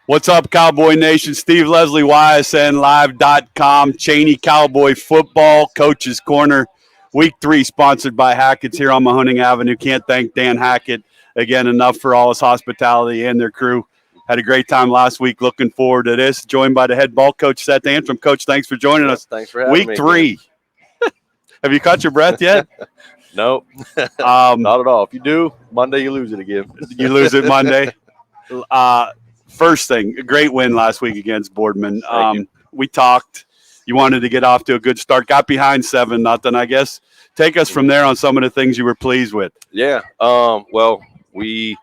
What's up, Cowboy Nation? Steve Leslie, YSNLive.com. Chaney Cowboy Football, Coach's Corner. Week 3, sponsored by Hackett's here on Mahoning Avenue. Can't thank Dan Hackett again enough for all his hospitality and their crew. Had a great time last week. Looking forward to this. Joined by the head ball coach, Seth Antram. Coach, thanks for joining us. Thanks for having me. Week 3. Have you caught your breath yet? Nope. Not at all. If you do, Monday you lose it again. You lose it Monday. First thing, a great win last week against Boardman. We talked. You wanted to get off to a good start. Got behind 7-0, I guess. Take us from there on some of the things you were pleased with. Yeah. Well, we,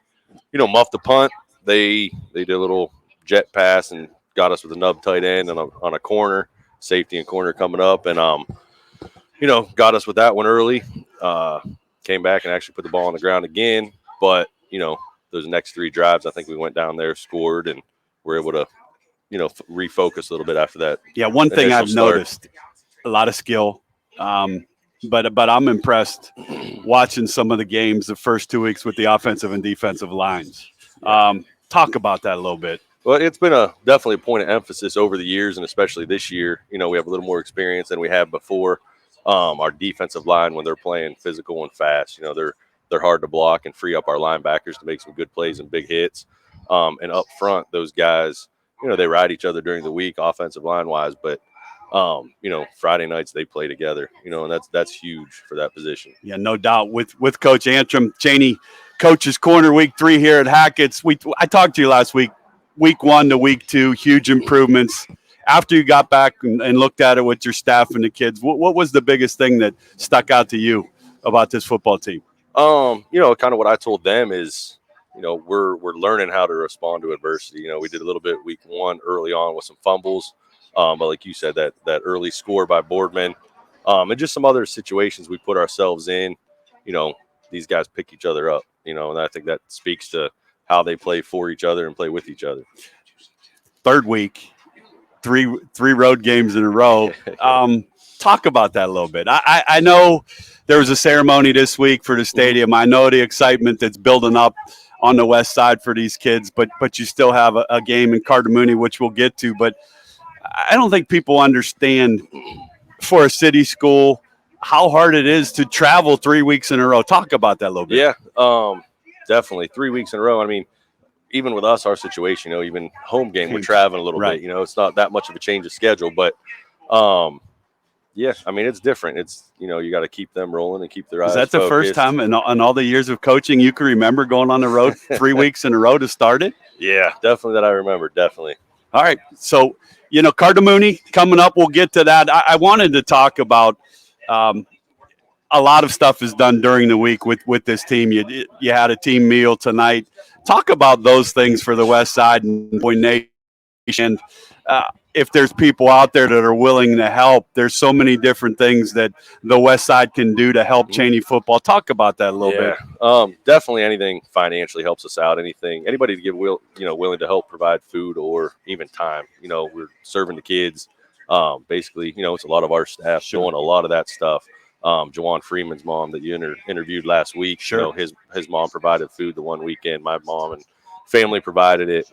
muffed the punt. They did a little jet pass and got us with a nub tight end on a corner, safety and corner coming up, and got us with that one early. Came back and actually put the ball on the ground again, but those next 3 drives, I think we went down there, scored, and were able to, refocus a little bit after that. Yeah, one thing I've noticed, a lot of skill, but I'm impressed watching some of the games the first 2 weeks with the offensive and defensive lines. Talk about that a little bit. Well, it's been definitely a point of emphasis over the years, and especially this year. We have a little more experience than we have before. Our defensive line, when they're playing physical and fast, they're hard to block and free up our linebackers to make some good plays and big hits. And up front, those guys, they ride each other during the week, offensive line wise. But Friday nights they play together. And that's huge for that position. Yeah, no doubt. With Coach Antram, Chaney, Coach's Corner, week 3 here at Hackett's. I talked to you last week. Week 1 to week 2, huge improvements. After you got back and looked at it with your staff and the kids, what was the biggest thing that stuck out to you about this football team? Kind of what I told them is, we're learning how to respond to adversity. We did a little bit week 1 early on with some fumbles, but like you said, that early score by Boardman, and just some other situations we put ourselves in. These guys pick each other up. And I think that speaks to how they play for each other and play with each other. Third week. Three road games in a row. Talk about that a little bit. I know there was a ceremony this week for the stadium. I know the excitement that's building up on the west side for these kids, but you still have a game in Cardinal Mooney, which we'll get to. But I don't think people understand for a city school how hard it is to travel 3 weeks in a row. Talk about that a little bit. Yeah, definitely 3 weeks in a row. I mean, even with us, our situation, even home game, we're traveling a little bit. It's not that much of a change of schedule, but yeah, I mean, it's different. It's you got to keep them rolling and keep their eyes. Is that the focused. first time in all the years of coaching you can remember going on the road 3 weeks in a row to start it? Yeah, definitely that I remember. Definitely. All right, so Cardinal Mooney coming up. We'll get to that. I wanted to talk about. A lot of stuff is done during the week with this team. You had a team meal tonight. Talk about those things for the West Side and Boy Nation. If there's people out there that are willing to help, there's so many different things that the West Side can do to help Chaney football. Talk about that a little bit. Definitely anything financially helps us out. Anybody to give willing to help provide food or even time. We're serving the kids. Basically, it's a lot of our staff doing a lot of that stuff. Jawan Freeman's mom that you interviewed last week. Sure. His mom provided food the one weekend. My mom and family provided it.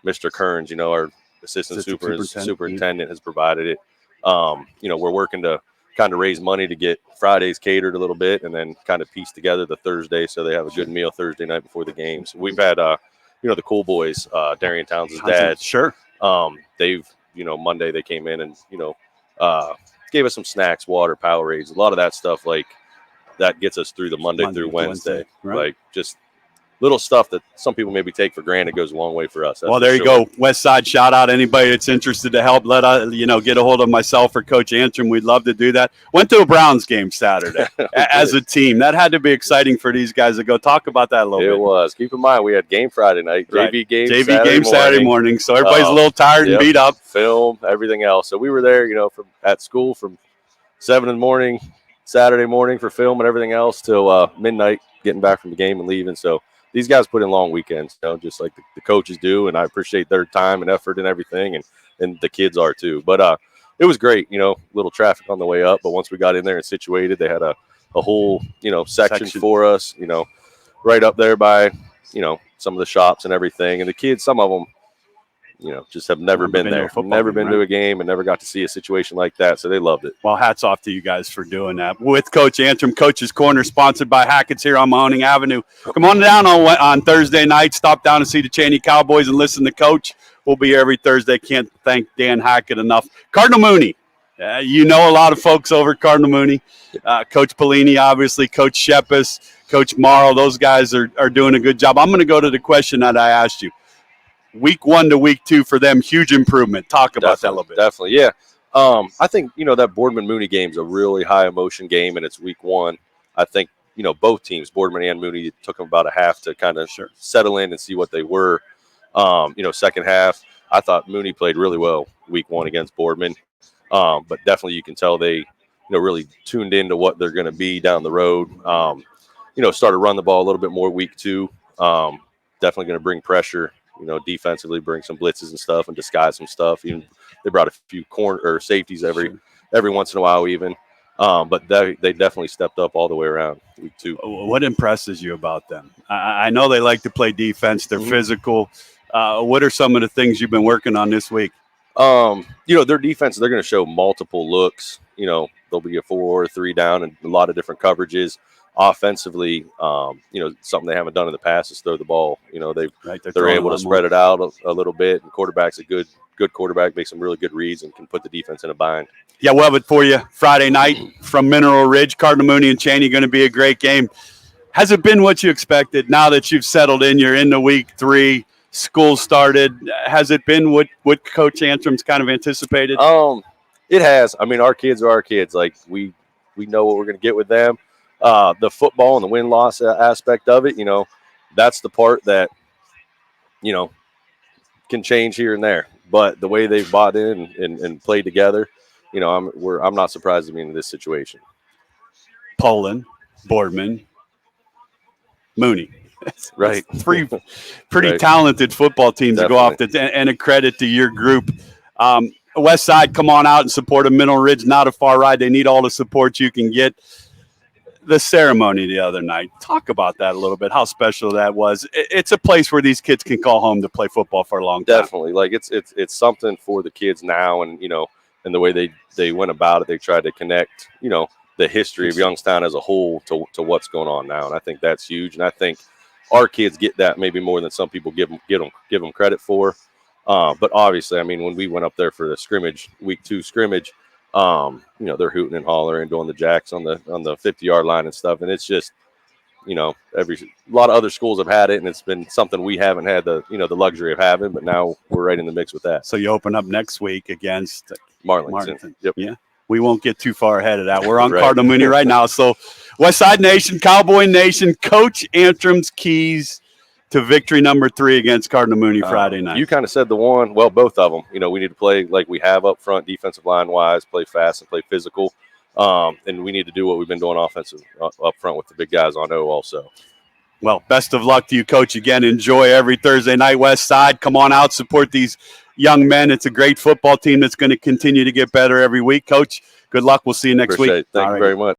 Mr. Kearns, our assistant superintendent has provided it. We're working to kind of raise money to get Fridays catered a little bit and then kind of piece together the Thursday so they have a good meal Thursday night before the games. We've had, the Cool Boys, Darian Towns' dad. Sure. They've, Monday they came in and, gave us some snacks, water, Powerades, a lot of that stuff like that gets us through the Monday through Wednesday. Right. Like just little stuff that some people maybe take for granted goes a long way for us. Well, there you go. West Side, shout out anybody that's interested to help. Let us, get a hold of myself or Coach Antram. We'd love to do that. Went to a Browns game Saturday as a team. That had to be exciting for these guys to go. Talk about that a little bit. It was. Keep in mind, we had game Friday night, JV game Saturday morning. So everybody's a little tired and beat up. Film, everything else. So we were there, at school from 7 in the morning, Saturday morning for film and everything else till midnight, getting back from the game and leaving. So these guys put in long weekends, just like the coaches do, and I appreciate their time and effort and everything, and the kids are too. But it was great, little traffic on the way up, but once we got in there and situated, they had a whole, section for us, right up there by, some of the shops and everything. And the kids, some of them, just have never been there, never been to a game and never got to see a situation like that. So they loved it. Well, hats off to you guys for doing that. With Coach Antram, Coach's Corner, sponsored by Hackett's here on Mahoning Avenue. Come on down on Thursday night. Stop down and see the Chaney Cowboys and listen to Coach. We'll be here every Thursday. Can't thank Dan Hackett enough. Cardinal Mooney. A lot of folks over at Cardinal Mooney. Coach Pelini, obviously, Coach Shepis, Coach Morrow. Those guys are doing a good job. I'm going to go to the question that I asked you. Week 1 to week 2 for them, huge improvement. Talk about that a little bit. Definitely, yeah. I think, that Boardman Mooney game is a really high emotion game, and it's week 1. I think, both teams, Boardman and Mooney, it took them about a half to kind of settle in and see what they were. Second half, I thought Mooney played really well week 1 against Boardman. But definitely you can tell they, really tuned into what they're going to be down the road. Started to run the ball a little bit more week 2. Definitely going to bring pressure. Defensively bring some blitzes and stuff and disguise some stuff. Even they brought a few corner or safeties every once in a while even. But they definitely stepped up all the way around week 2. What impresses you about them? I know they like to play defense. They're physical. What are some of the things you've been working on this week? Their defense, they're going to show multiple looks. There'll be a 4 or 3 down and a lot of different coverages. Offensively, something they haven't done in the past is throw the ball. They're able to spread it out a little bit. And quarterback's a good quarterback, makes some really good reads and can put the defense in a bind. Yeah, we'll have it for you Friday night from Mineral Ridge. Cardinal Mooney and Chaney going to be a great game. Has it been what you expected now that you've settled in? You're into week 3. School started. Has it been what Coach Antram's kind of anticipated? It has. I mean, our kids are our kids. Like we know what we're going to get with them. The football and the win-loss aspect of it, that's the part that, can change here and there. But the way they've bought in and played together, I'm not surprised to be in this situation. Poland, Boardman, Mooney. Right. 3 pretty talented football teams to go off and a credit to your group. West Side, come on out and support them. Mineral Ridge, not a far ride. They need all the support you can get. The ceremony the other night, talk about that a little bit, how special that was. It's a place where these kids can call home to play football for a long time. Definitely. Like it's something for the kids now, and and the way they went about it, they tried to connect, the history of Youngstown as a whole to what's going on now. And I think that's huge. And I think our kids get that maybe more than some people give them credit for. But obviously, I mean, when we went up there for the scrimmage, week 2 scrimmage, they're hooting and hollering and doing the jacks on the 50-yard line and stuff. And it's just, a lot of other schools have had it, and it's been something we haven't had the luxury of having, but now we're right in the mix with that. So you open up next week against Marlington. Yep. Yeah. We won't get too far ahead of that. We're on Cardinal Mooney right now. So Westside Nation, Cowboy Nation, Coach Antram's keys to victory number 3 against Cardinal Mooney Friday night. You kind of said both of them. We need to play like we have up front, defensive line-wise, play fast and play physical. And we need to do what we've been doing offensive up front with the big guys on O also. Well, best of luck to you, Coach. Again, enjoy every Thursday night, West Side. Come on out, support these young men. It's a great football team that's going to continue to get better every week. Coach, good luck. We'll see you next week. Thank you very much.